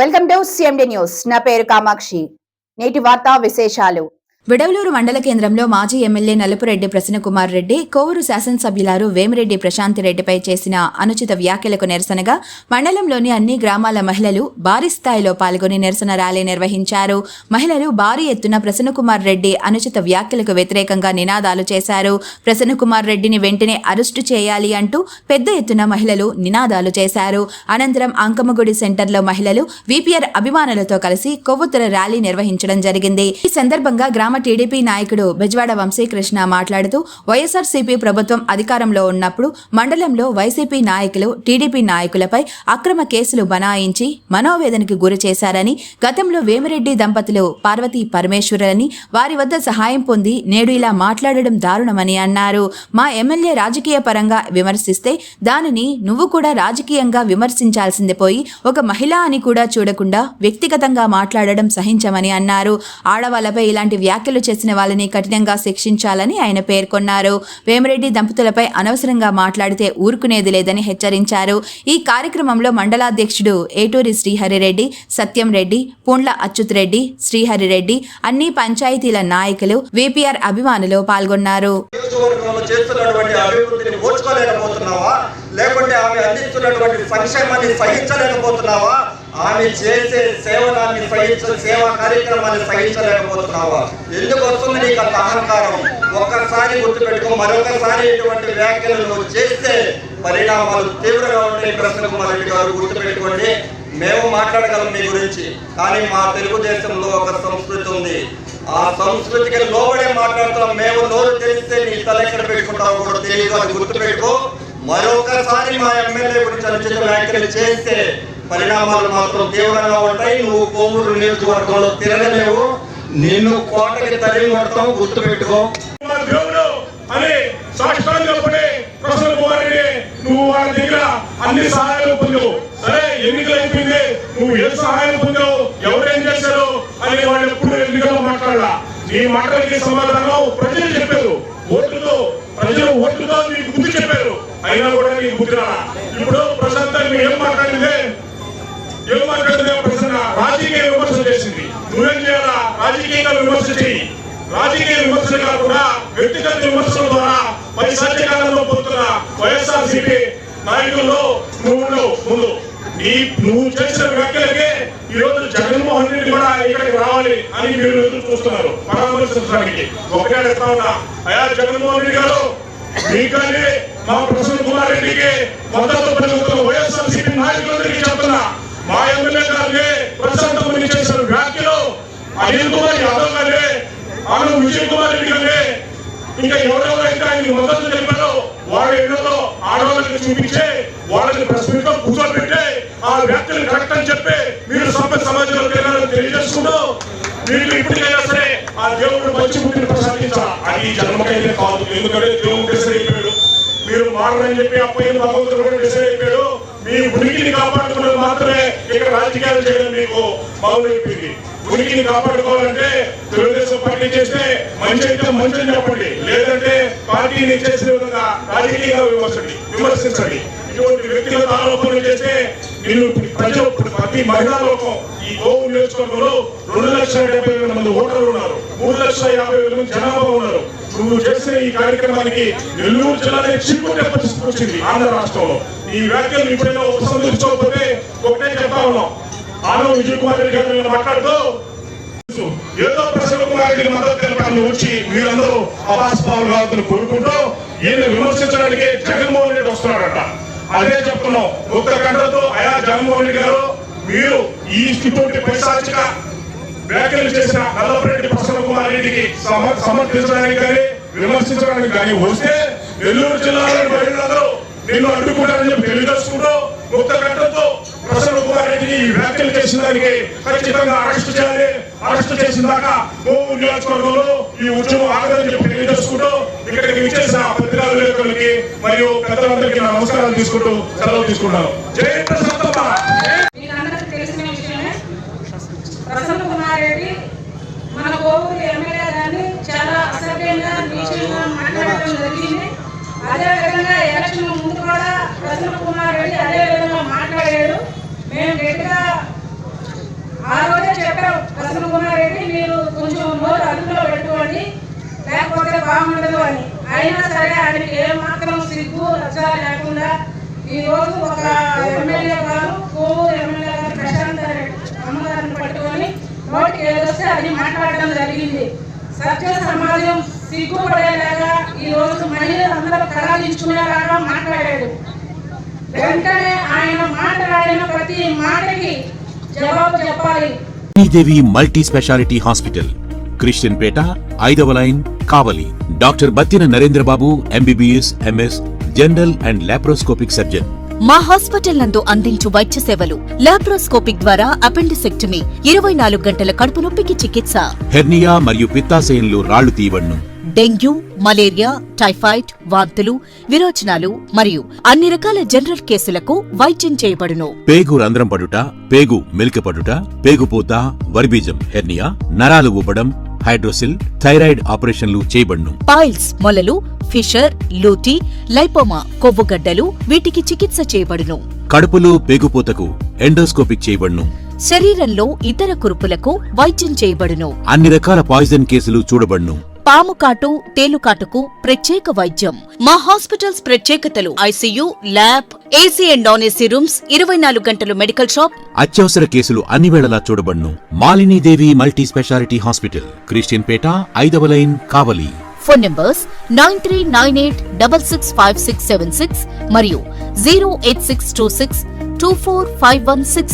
Welcome to CMD news. నా పేరు కామాక్షి. నేటి వార్తా విశేషాలు. విడవలూరు మండల కేంద్రంలో మాజీ ఎమ్మెల్యే నలుపురెడ్డి ప్రసన్నకుమార్ రెడ్డి, కోవూరు శాసనసభ్యులారు వేమిరెడ్డి ప్రశాంతిరెడ్డిపై చేసిన అనుచిత వ్యాఖ్యలకు నిరసనగా మండలంలోని అన్ని గ్రామాల మహిళలు భారీ స్థాయిలో పాల్గొని నిరసన ర్యాలీ నిర్వహించారు. మహిళలు భారీ ఎత్తున ప్రసన్నకుమార్ రెడ్డి అనుచిత వ్యాఖ్యలకు వ్యతిరేకంగా నినాదాలు చేశారు. ప్రసన్నకుమార్ రెడ్డిని వెంటనే అరెస్టు చేయాలి అంటూ పెద్ద ఎత్తున మహిళలు నినాదాలు చేశారు. అనంతరం అంకమ్మగుడి సెంటర్లో మహిళలు విపిఆర్ అభిమానులతో కలిసి కొవ్వొత్తుల ర్యాలీ నిర్వహించడం జరిగింది. ఈ సందర్భంగా గ్రామ టీడీపీ నాయకుడు బెజవాడ వంశీకృష్ణ మాట్లాడుతూ వైఎస్ఆర్సీపీ ప్రభుత్వం అధికారంలో ఉన్నప్పుడు మండలంలో వైసీపీ నాయకులు టీడీపీ నాయకులపై అక్రమ కేసులు బనాయించి మనోవేదనకు గురి చేశారని, గతంలో వేమిరెడ్డి దంపతులు పార్వతీ పరమేశ్వరులని వారి వద్ద సహాయం పొంది నేడు ఇలా మాట్లాడడం దారుణమని అన్నారు. మా ఎమ్మెల్యే రాజకీయ పరంగా విమర్శిస్తే దానిని నువ్వు కూడా రాజకీయంగా విమర్శించాల్సింది పోయి ఒక మహిళ అని కూడా చూడకుండా వ్యక్తిగతంగా మాట్లాడడం సహించమని అన్నారు. ఆడవాళ్లపై ఇలాంటి వ్యాఖ్యలు చేసిన వాళ్ళని కఠినంగా శిక్షించాలని ఆయన పేర్కొన్నారు. వేమిరెడ్డి దంపతులపై అనవసరంగా మాట్లాడితే ఊరుకునేది లేదని హెచ్చరించారు. ఈ కార్యక్రమంలో మండలాధ్యక్షుడు ఏటూరి శ్రీహరిరెడ్డి, సత్యం రెడ్డి, పూండ్ల అచ్యుత్ రెడ్డి, శ్రీహరిరెడ్డి, అన్ని పంచాయతీల నాయకులు, విపిఆర్ అభిమానులు పాల్గొన్నారు. లేకుంటే ఆమె అందిస్తున్నటువంటి సంక్షేమాన్ని సహించలేకపోతున్నావా? ఆమె చేసే సేవనాన్ని సేవా కార్యక్రమాన్ని సహించలేకపోతున్నావా? ఎందుకు వస్తుంది నీకు అంత అహంకారం? ఒక్కసారి గుర్తుపెట్టుకో, మరొకసారి ఇటువంటి వ్యాఖ్యలు చేస్తే పరిణామాలు తీవ్రంగా ఉంటాయి. ప్రసన్నకుమార్ రెడ్డి గారు గుర్తుపెట్టుకోండి. మేము మాట్లాడగలం మీ గురించి, కానీ మా తెలుగుదేశంలో ఒక సంస్కృతి ఉంది. ఆ సంస్కృతికి లోబడే మాట్లాడుతున్నాం. మేము నోరు తెలిస్తే నీ తల ఎక్కడ పెట్టుకుంటావు కూడా తెలియదు. అది గుర్తుపెట్టుకో. మరొకసారి మా ఎమ్మెల్యే గురించి అనుచిత వ్యాఖ్యలు చేస్తే పరిణామాలు మాత్రం తీవ్రంగా ఉంటాయి. నువ్వు కోవూరు నియోజకవర్గంలో తిరగలేవు. నిన్ను కోటకి తరిగి కొడతాం, గుర్తుపెట్టుకో. నువ్వు వాళ్ళ దగ్గర అన్ని సహాయాలు పొందావు. సరే, ఎన్నికలు అయిపోయింది, నువ్వు ఏ సహాయాలు పొందావు, ఎవరేం చేశారు అని వాళ్ళు ఎప్పుడు ఎన్నికల్లో మాట్లాడాల. నీ మాటలకి సమాధానం ప్రజలు చెప్పారు. ప్రజలు ఓట్లుతో నీకు బుద్ధి చెప్పారు, అయినా కూడా నీకు బుద్ధి రాలా. ఇప్పుడు ప్రశాంత్ ఏం మాట్లాడిందే ప్రసన్న రాజకీయ విమర్శ చేసింది. నువ్వేం చేయాలా? రాజకీయంగా విమర్శ చేయి. రాజకీయ విమర్శలు కాకుండా వ్యక్తిగత విమర్శల ద్వారా పైశాచికాలంలో పోతున్న వైఎస్ఆర్సీపీ నాయకుల్లో నువ్వు చేసిన వ్యాఖ్యలకే ఈ రోజు జగన్మోహన్ రెడ్డి కూడా ఇక్కడికి రావాలి అని మీరు ఎదురు చూస్తున్నారు పరామర్శించడానికి. ఒకటే అడుగుతా ఉన్నా, అయా జగన్మోహన్ రెడ్డి గారు, మీకంటే మా ప్రసన్నకుమార్ రెడ్డికి మద్దతు పలుకుతున్న వైఎస్ఆర్సీపీ నాయకులందరికీ చెప్తున్నా, మా ఎమ్మెల్యే గారికి ప్రశాంతమని చేసిన వ్యాఖ్యలు అనిల్ కుమార్ యాదవ్ గారి, ఆనంద్ విజయ్ కుమార్ రెడ్డి గారి, ఇంకా ఎవరెవరైతే ఆయన మద్దతు తెలిపారో వాళ్ళ ఇళ్లలో ఆడవాళ్ళకి చూపించే, వాళ్ళని ప్రెస్ మీట్ లో కూర్చోబెట్టే ఆ వ్యాఖ్యలు కరెక్ట్ అని చెప్పి మీరు సమాజంలో తెలియజేసుకుంటూ మీరు ఇప్పటికైనా సరే ఆ దేవుడు మంచి బుద్ధిని ప్రసాదించాలి. అది జన్మకైతే కాదు. ఎందుకంటే దేవుడు డిసైడ్ అయిపోయాడు. మీరు మారని చెప్పి అప్పయ్య భగవంతుడు కూడా డిసైడ్ అయిపోయాడు. మీ ఉనికిని కాపాడుకున్నది మాత్రమే ఇక్కడ రాజకీయాలు చేయడం మీకు బాగుంది. ఉనికిని కాపాడుకోవాలంటే తెలుగుదేశం పార్టీ చేస్తే మంచి అయితే మంచి అని చెప్పండి, లేదంటే పార్టీని చేసే విధంగా రాజకీయంగా విమర్శించండి. ఇటువంటి వ్యక్తిగత ఆరోపణలు చేస్తే నిన్ను ప్రజలు, ప్రతి మహిళా లోకం ఈ కోవూరు నియోజకవర్గంలో 2,70,000 మంది ఓటర్లు ఉన్నారు, 3,50,000 మంది జనాభా ఉన్నారు. నువ్వు చేసిన ఈ కార్యక్రమానికి నెల్లూరు జిల్లాలో చిక్కునే పరిస్థితి వచ్చింది ఆంధ్ర రాష్ట్రంలో. ఈ వ్యాఖ్యలు ఇప్పుడైనా ఉపసంహరించుకోకపోతే ఒకటే చెప్తా ఉన్నాం. ఆనంద్ విజయ్ కుమార్ రెడ్డి గారు మాట్లాడుతూ ఏదో ప్రసన్నకుమార్ రెడ్డికి మద్దతు తెలపాలని వచ్చి మీరందరూ అపాస్పాలు కావాలని కోరుకుంటూ ఈయన విమర్శించడానికి జగన్మోహన్ రెడ్డి వస్తున్నాడట. అదే చెప్తున్నాం ఒక్క గంటతో, అయా జగన్మోహన్ రెడ్డి గారు, మీరు ఈ ఇటువంటి పైశాచిక వ్యాఖ్యలు చేసిన నల్లపరెడ్డి ప్రసన్నకుమార్ రెడ్డికి సమర్థించడానికి కానీ విమర్శించడానికి కానీ వస్తే నెల్లూరు జిల్లాలోని మహిళలందరూ నిన్ను అడ్డుకుంటారని చెప్పి తెలియజేసుకుంటూ ఒక్క గంటతో ప్రసన్నకుమార్ రెడ్డిని ఈ వ్యాఖ్యలు చేసిన దానికి ఖచ్చితంగా అరెస్ట్ చేయాలి. అరెస్ట్ చేసిన దాకా కోవూరు నియోజకవర్గంలో ఈ ఉద్యమం ఆగదని చెప్పి తెలియజేసుకుంటూ ఇక్కడికి విచ్చేసిన పత్రికా విలేకరులకి మరియు పెద్దలందరికీ నా నమస్కారాలు తీసుకుంటూ సెలవు తీసుకుంటాను. జై ప్రసన్నమ్మ. ప్రసన్నకుమార్ రెడ్డి మన కోవూరు ఎమ్మెల్యే గారిని చాలా అసభ్యంగా నీచంగా మాట్లాడడం జరిగింది. అదేవిధంగా ఎలక్షన్ ముందు కూడా ప్రసన్నకుమార్ రెడ్డి అదే విధంగా మాట్లాడాడు. మేము గట్టిగా చెప్పావు ప్రసన్న కుమార్ రెడ్డి, మీరు కొంచెం నోరు అదుపులో పెట్టుకోండి, లేకపోతే బాగుండదు అని. అయినా సరే ఆయనకి ఏమాత్రం సిగ్గు లజ్జ లేకుండా ఈ రోజు ఒక ఎమ్మెల్యే గారు, కోవూరు ఎమ్మెల్యే గారు ప్రశాంత్ రెడ్డి అమ్మగారిని పట్టుకొని నోటికి ఏదొస్తే అది మాట్లాడడం జరిగింది. సత్య సమాజం సిగ్గుపడేలాగా ఈ రోజు మహిళలందరూ తరలించుకునేలాగా మాట్లాడాడు. వెంటనే ఆయన మాట్లాడిన ప్రతి మాటకి జవాబు చెప్పాలి. దేవి multi speciality hospital, Christian Peta, 5వ line, Kavali. Doctor Battina Narendra Babu, MBBS, MS, general and laparoscopic surgeon. మా హాస్పిటల్ నందు అందించు వైద్య సేవలు: లాప్రోస్కోపిక్ ద్వారా అపెండిసెక్టమీ, 24 గంటల కడుపు నొప్పికి చికిత్స, హెర్నియా మరియు పిత్తాశయంలో రాళ్లు తీయబడును, డెంగ్యూ, మలేరియా, టైఫాయిడ్, వాంతులు, విరోచనాలు మరియు అన్ని రకాల జనరల్ కేసులకు వైద్యం చేయబడును. పేగు రంధ్రం పడుట, పేగు మెలికపడుట, పేగుపూత, వర్బీజం, హెర్నియా, నరాలు ఊపడం, హైడ్రోసిల్, థైరాయిడ్ ఆపరేషన్లు చేయబడును. పైల్స్, మొలలు, ఫిషర్, లూటీ, లైపోమా, కొవ్వుగడ్డలు, వీటికి చికిత్స చేయబడును. కడుపులో పేగుపూతకు ఎండోస్కోపిక్ చేయబడును. శరీరంలో ఇతర కురుపులకు వైద్యం చేయబడును. అన్ని రకాల పాయిజన్ కేసులు చూడబడును. పాము కాటు, తేలుకాటుకు ప్రత్యేక వైద్యం. మా హాస్పిటల్స్ ప్రత్యేకతలు: ICU, lab, AC and non AC rooms, 24 గంటలు మెడికల్ షాప్. అత్యవసర కేసులు అన్ని వేళలా చూడబడును. Malinidevi multi speciality hospital, Christian Peta, 5వ లైన్, కావలి. ఫోన్ నంబర్స్ 9398665676 మరియు 08626245166.